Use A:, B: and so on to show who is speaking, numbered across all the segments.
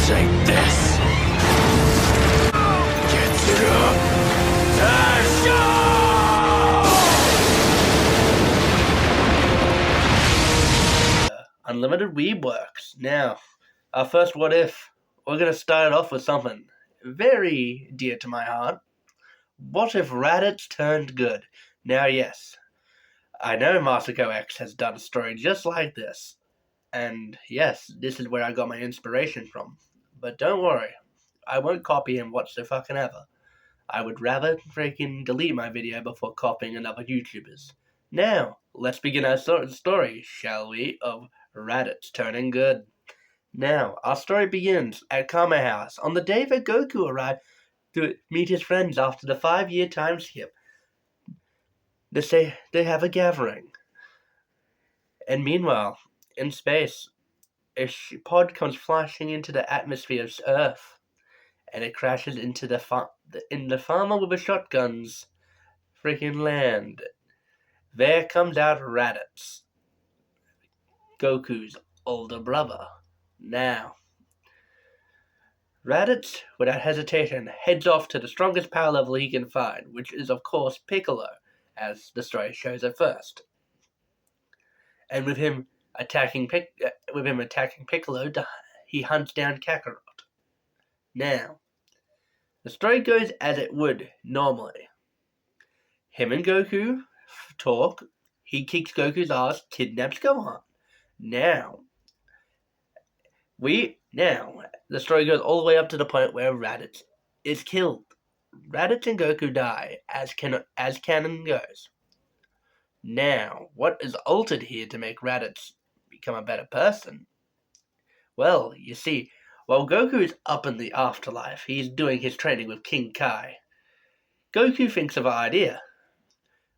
A: Take this! Get
B: Unlimited Weeb works. Now, our first what if, we're going to start it off with something very dear to my heart. What if Raditz turned good? Now, yes, I know Masako X has done a story just like this. And yes, this is where I got my inspiration from. But don't worry, I won't copy him whatsoever. I would rather freaking delete my video before copying another YouTuber's. Now, let's begin our story, shall we, of Raditz turning good. Now, our story begins at Kame House on the day that Goku arrived to meet his friends after the 5-year time skip. They say they have a gathering. And meanwhile, in space, a pod comes flashing into the atmosphere of Earth, and it crashes into the farmer with a shotgun's freaking land. There comes out Raditz, Goku's older brother. Now, Raditz, without hesitation, heads off to the strongest power level he can find, which is, of course, Piccolo, as the story shows at first. And with him attacking Piccolo, he hunts down Kakarot. Now, the story goes as it would normally. Him and Goku talk. He kicks Goku's ass, kidnaps Gohan. Now, the story goes all the way up to the point where Raditz is killed. Raditz and Goku die, as canon goes. Now, what is altered here to make Raditz become a better person? Well, you see, while Goku is up in the afterlife, he's doing his training with King Kai. Goku thinks of an idea.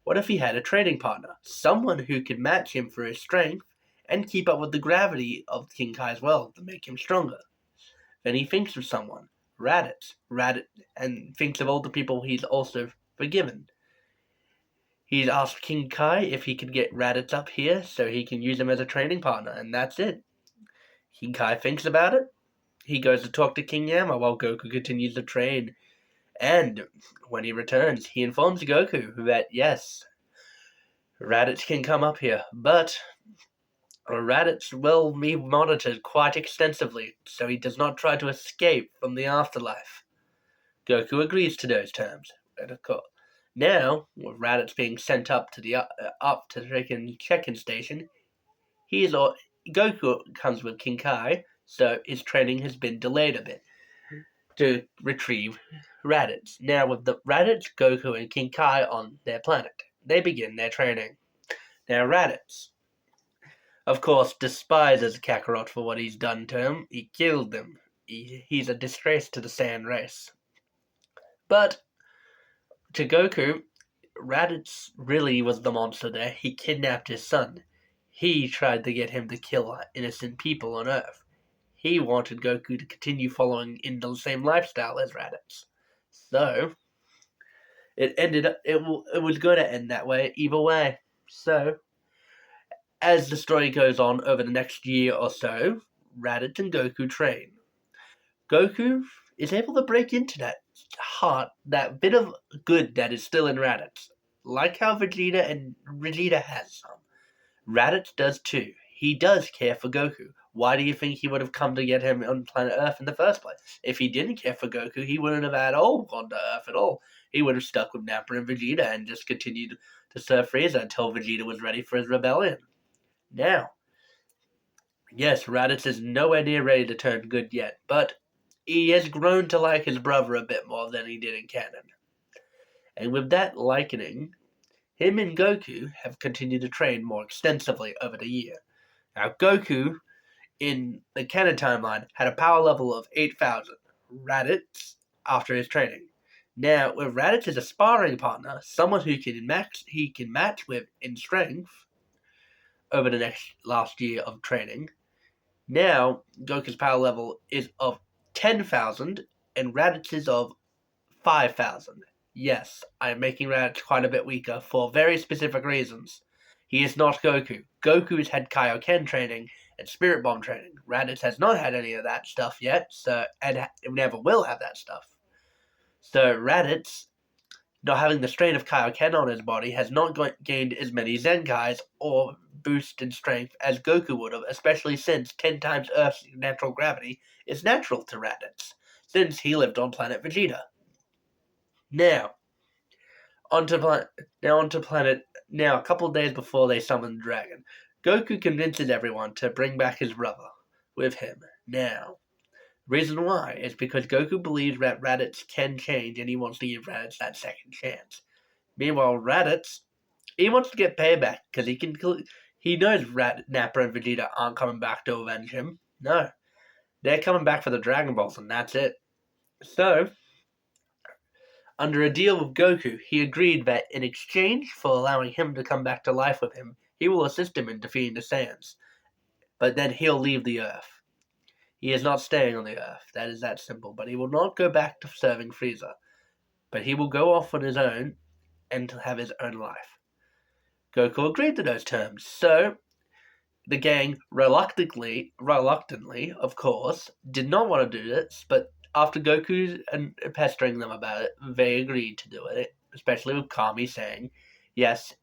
B: What if he had a training partner? Someone who could match him for his strength and keep up with the gravity of King Kai's world to make him stronger. Then he thinks of someone, Raditz, and thinks of all the people he's also forgiven. He's asked King Kai if he could get Raditz up here so he can use him as a training partner, and that's it. King Kai thinks about it. He goes to talk to King Yama while Goku continues to train. And when he returns, he informs Goku that, yes, Raditz can come up here, but Raditz will be monitored quite extensively, so he does not try to escape from the afterlife. Goku agrees to those terms, and of course, now, with Raditz being sent up to the freaking check-in station, Goku comes with King Kai, so his training has been delayed a bit to retrieve Raditz. Now, with the Raditz, Goku, and King Kai on their planet, they begin their training. Now, Raditz, of course, despises Kakarot for what he's done to him. He killed him. He's a disgrace to the Saiyan race. But to Goku, Raditz really was the monster there. He kidnapped his son. He tried to get him to kill innocent people on Earth. He wanted Goku to continue following in the same lifestyle as Raditz. So, it was going to end that way either way. So, as the story goes on over the next year or so, Raditz and Goku train. Goku is able to break into that bit of good that is still in Raditz. Like how Vegeta has some. Raditz does too. He does care for Goku. Why do you think he would have come to get him on planet Earth in the first place? If he didn't care for Goku, he wouldn't have at all gone to Earth at all. He would have stuck with Nappa and Vegeta and just continued to serve Frieza until Vegeta was ready for his rebellion. Now, yes, Raditz is nowhere near ready to turn good yet, but he has grown to like his brother a bit more than he did in canon. And with that likening, him and Goku have continued to train more extensively over the year. Now, Goku, in the canon timeline, had a power level of 8,000. Raditz, after his training. Now, with Raditz as a sparring partner, someone who he can match with in strength over the last year of training, now Goku's power level is of 10,000 and Raditz is of 5,000. Yes, I am making Raditz quite a bit weaker for very specific reasons. He is not Goku. Goku has had Kaioken training, and Spirit Bomb training. Raditz has not had any of that stuff yet, and never will have that stuff. So Raditz, not having the strain of Kaioken on his body, has not gained as many Zenkais or boost in strength as Goku would have, especially since 10 times Earth's natural gravity is natural to Raditz, since he lived on planet Vegeta. Now, onto planet. Now, a couple of days before they summon the dragon, Goku convinces everyone to bring back his brother with him. Now, reason why is because Goku believes that Raditz can change, and he wants to give Raditz that second chance. Meanwhile, Raditz, he wants to get payback because he knows Nappa and Vegeta aren't coming back to avenge him. No, they're coming back for the Dragon Balls, and that's it. So, under a deal with Goku, he agreed that in exchange for allowing him to come back to life with him, he will assist him in defeating the Saiyans. But then he'll leave the Earth. He is not staying on the Earth. That is that simple. But he will not go back to serving Frieza. But he will go off on his own and have his own life. Goku agreed to those terms. So, the gang reluctantly, of course, did not want to do this, but after Goku and pestering them about it, they agreed to do it, especially with Kami saying, yes,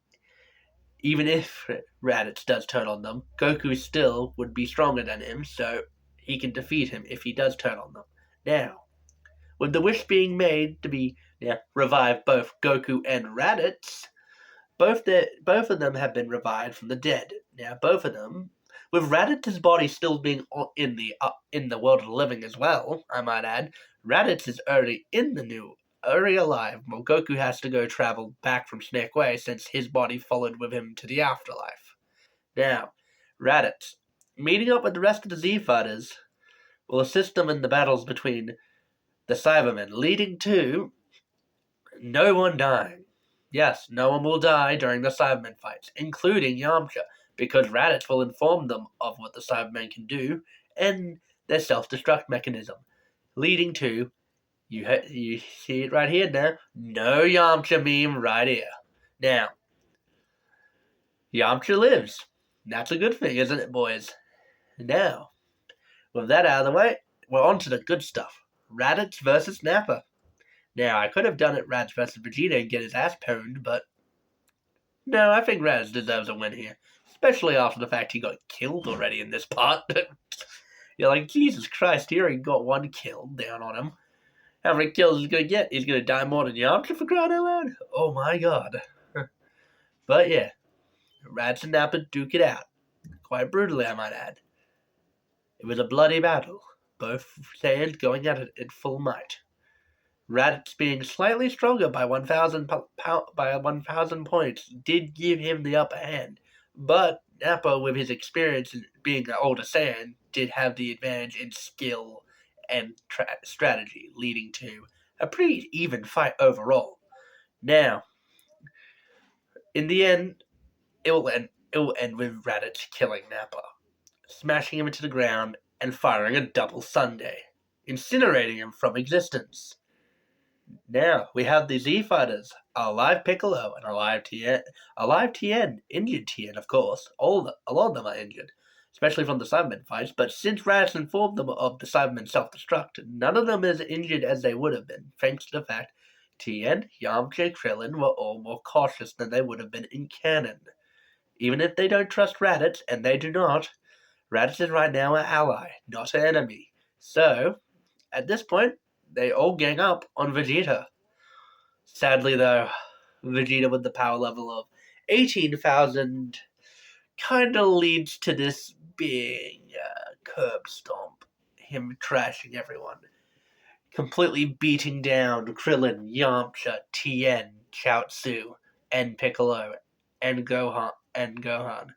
B: even if Raditz does turn on them, Goku still would be stronger than him, so he can defeat him if he does turn on them. Now, with the wish being made to revive both Goku and Raditz, both of them have been revived from the dead. Now, both of them, with Raditz's body still being in the world of the living as well, I might add, Raditz is already alive, while Goku has to go travel back from Snake Way since his body followed with him to the afterlife. Now, Raditz, meeting up with the rest of the Z-Fighters, will assist them in the battles between the Cybermen, leading to no one dying. Yes, no one will die during the Cybermen fights, including Yamcha, because Raditz will inform them of what the Cybermen can do and their self-destruct mechanism, leading to, you see it right here now, no Yamcha meme right here. Now, Yamcha lives. That's a good thing, isn't it, boys? Now, with that out of the way, we're on to the good stuff. Raditz versus Nappa. Now, I could have done it Raditz versus Vegeta and get his ass pwned, but no, I think Raditz deserves a win here. Especially after the fact he got killed already in this part. You're like, Jesus Christ, he already got one kill down on him. How many kills is he going to get? He's going to die more than Yamcha for crying out loud? Oh my god. But yeah, Raditz and Nappa duke it out. Quite brutally, I might add. It was a bloody battle. Both Saiyans going at it in full might. Raditz being slightly stronger by 1,000 points did give him the upper hand, but Nappa, with his experience in being an older Saiyan, did have the advantage in skill and strategy, leading to a pretty even fight overall. Now, in the end, it will end with Raditz killing Nappa, smashing him into the ground and firing a double Sunday, incinerating him from existence. Now, we have the Z-Fighters, a live Piccolo and a live Tien, injured Tien, of course. A lot of them are injured, especially from the Cybermen fights, but since Raditz informed them of the Cybermen self-destruct, none of them is injured as they would have been, thanks to the fact Tien, Yamcha, Krillin were all more cautious than they would have been in canon. Even if they don't trust Raditz, and they do not, Raditz is right now an ally, not an enemy. So, at this point, they all gang up on Vegeta. Sadly, though, Vegeta with the power level of 18,000 kind of leads to this being curb stomp. Him trashing everyone. Completely beating down Krillin, Yamcha, Tien, Chaozu, and Piccolo, and Gohan.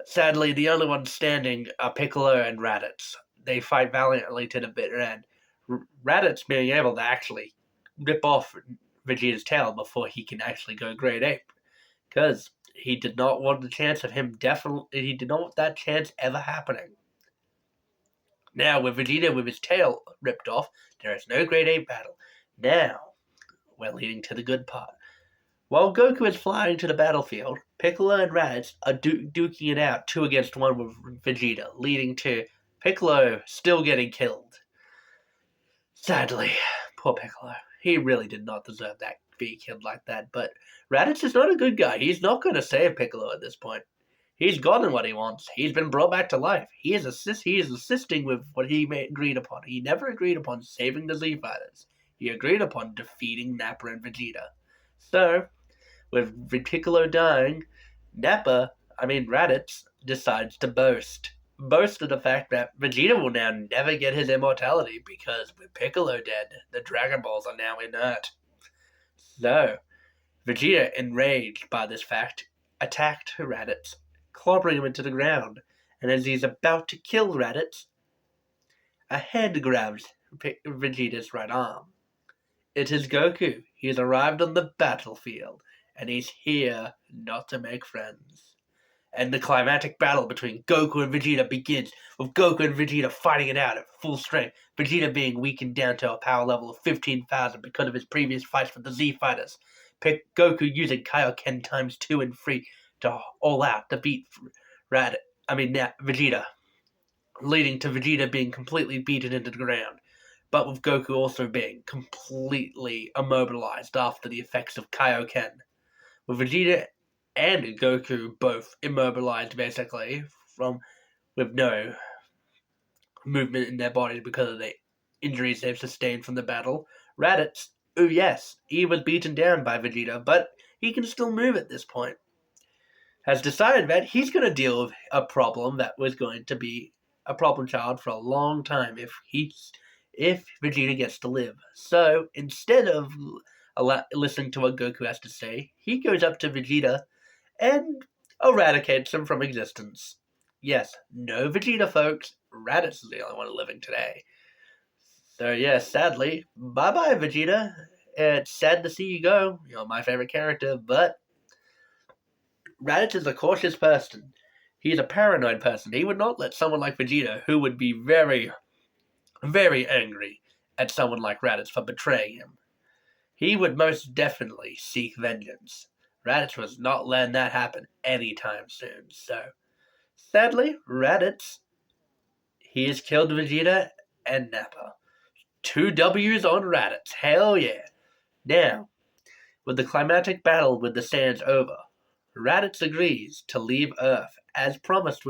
B: Sadly, the only ones standing are Piccolo and Raditz. They fight valiantly to the bitter end. Raditz being able to actually rip off Vegeta's tail before he can actually go Great Ape, because he did not want the chance of him he did not want that chance ever happening. Now, with Vegeta with his tail ripped off, there is no Great Ape battle. Now, we're leading to the good part. While Goku is flying to the battlefield, Piccolo and Raditz are duking it out 2 against 1 with Vegeta, leading to Piccolo still getting killed. Sadly, poor Piccolo. He really did not deserve that being killed like that, but Raditz is not a good guy. He's not going to save Piccolo at this point. He's gotten what he wants. He's been brought back to life. He is assisting with what he agreed upon. He never agreed upon saving the Z Fighters. He agreed upon defeating Nappa and Vegeta. So, with Piccolo dying, Raditz decides to boast of the fact that Vegeta will now never get his immortality because with Piccolo dead, the Dragon Balls are now inert. So, Vegeta, enraged by this fact, attacked Raditz, clobbering him into the ground, and as he's about to kill Raditz, a hand grabs Vegeta's right arm. It is Goku. He has arrived on the battlefield, and he's here not to make friends. And the climatic battle between Goku and Vegeta begins, with Goku and Vegeta fighting it out at full strength, Vegeta being weakened down to a power level of 15,000 because of his previous fights with the Z Fighters. Goku using Kaioken times 2 and 3 to all out defeat Vegeta, leading to Vegeta being completely beaten into the ground, but with Goku also being completely immobilized after the effects of Kaioken. With Vegeta and Goku both immobilized basically with no movement in their bodies because of the injuries they've sustained from the battle. Raditz, oh yes, he was beaten down by Vegeta, but he can still move at this point. Has decided that he's going to deal with a problem that was going to be a problem child for a long time if Vegeta gets to live. So instead of listening to what Goku has to say, he goes up to Vegeta and eradicates him from existence. Yes, no Vegeta, folks. Raditz is the only one living today. So, yes, sadly, bye-bye, Vegeta. It's sad to see you go. You're my favorite character, but Raditz is a cautious person. He's a paranoid person. He would not let someone like Vegeta, who would be very, very angry at someone like Raditz for betraying him. He would most definitely seek vengeance. Raditz was not letting that happen anytime soon, so sadly, Raditz, he has killed Vegeta and Nappa. 2 W's on Raditz, hell yeah. Now, with the climatic battle with the Saiyans over, Raditz agrees to leave Earth as promised,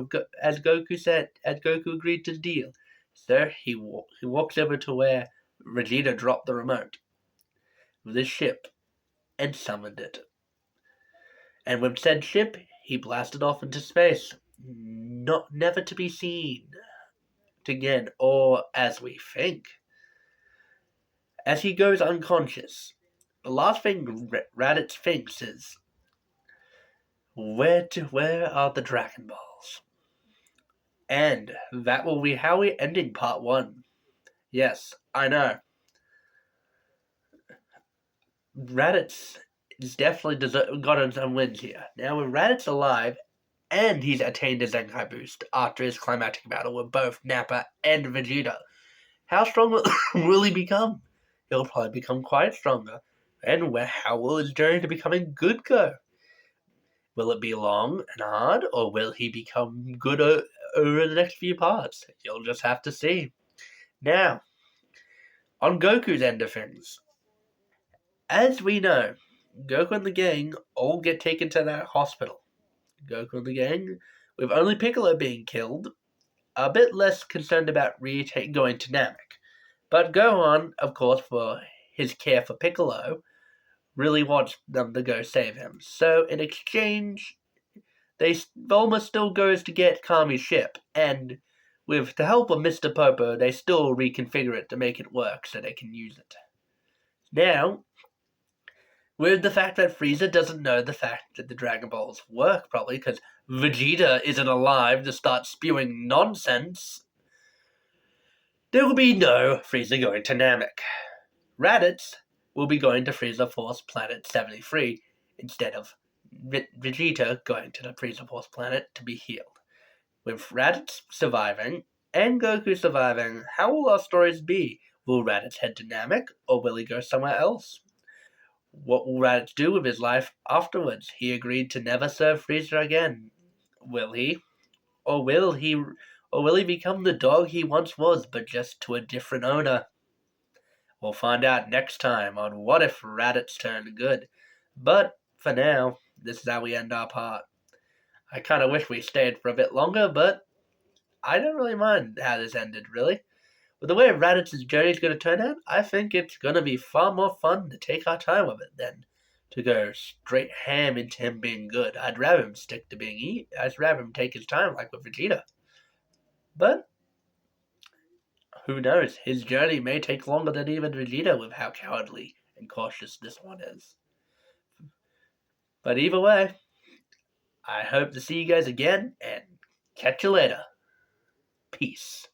B: as Goku agreed to the deal. So he walks over to where Vegeta dropped the remote with his ship and summoned it. And with said ship, he blasted off into space, never to be seen again, or as we think. As he goes unconscious, the last thing Raditz thinks is, where are the Dragon Balls? And that will be how we're ending part 1. Yes, I know. Raditz has definitely gotten some wins here. Now with Raditz alive, and he's attained a Zenkai boost after his climatic battle with both Nappa and Vegeta, how strong will he become? He'll probably become quite stronger. And how will his journey to becoming good go? Will it be long and hard, or will he become good over the next few parts? You'll just have to see. Now, on Goku's end of things, as we know, Goku and the gang all get taken to that hospital. Goku and the gang, with only Piccolo being killed, are a bit less concerned about going to Namek. But Gohan, of course, for his care for Piccolo, really wants them to go save him. So in exchange, Bulma still goes to get Kami's ship, and with the help of Mr. Popo, they still reconfigure it to make it work so they can use it. Now, with the fact that Frieza doesn't know the fact that the Dragon Balls work, probably because Vegeta isn't alive to start spewing nonsense, there will be no Frieza going to Namek. Raditz will be going to Frieza Force Planet 73 instead of Vegeta going to the Frieza Force planet to be healed. With Raditz surviving and Goku surviving, how will our stories be? Will Raditz head to Namek, or will he go somewhere else? What will Raditz do with his life afterwards? He agreed to never serve Frieza again. Will he? Or will he or will he become the dog he once was, but just to a different owner? We'll find out next time on What If Raditz Turned Good. But for now, this is how we end our part. I kind of wish we stayed for a bit longer, but I don't really mind how this ended, really. With the way Raditz's journey is going to turn out, I think it's going to be far more fun to take our time with it than to go straight ham into him being good. I'd rather him stick to being evil. I'd rather him take his time, like with Vegeta. But who knows? His journey may take longer than even Vegeta with how cowardly and cautious this one is. But either way, I hope to see you guys again and catch you later. Peace.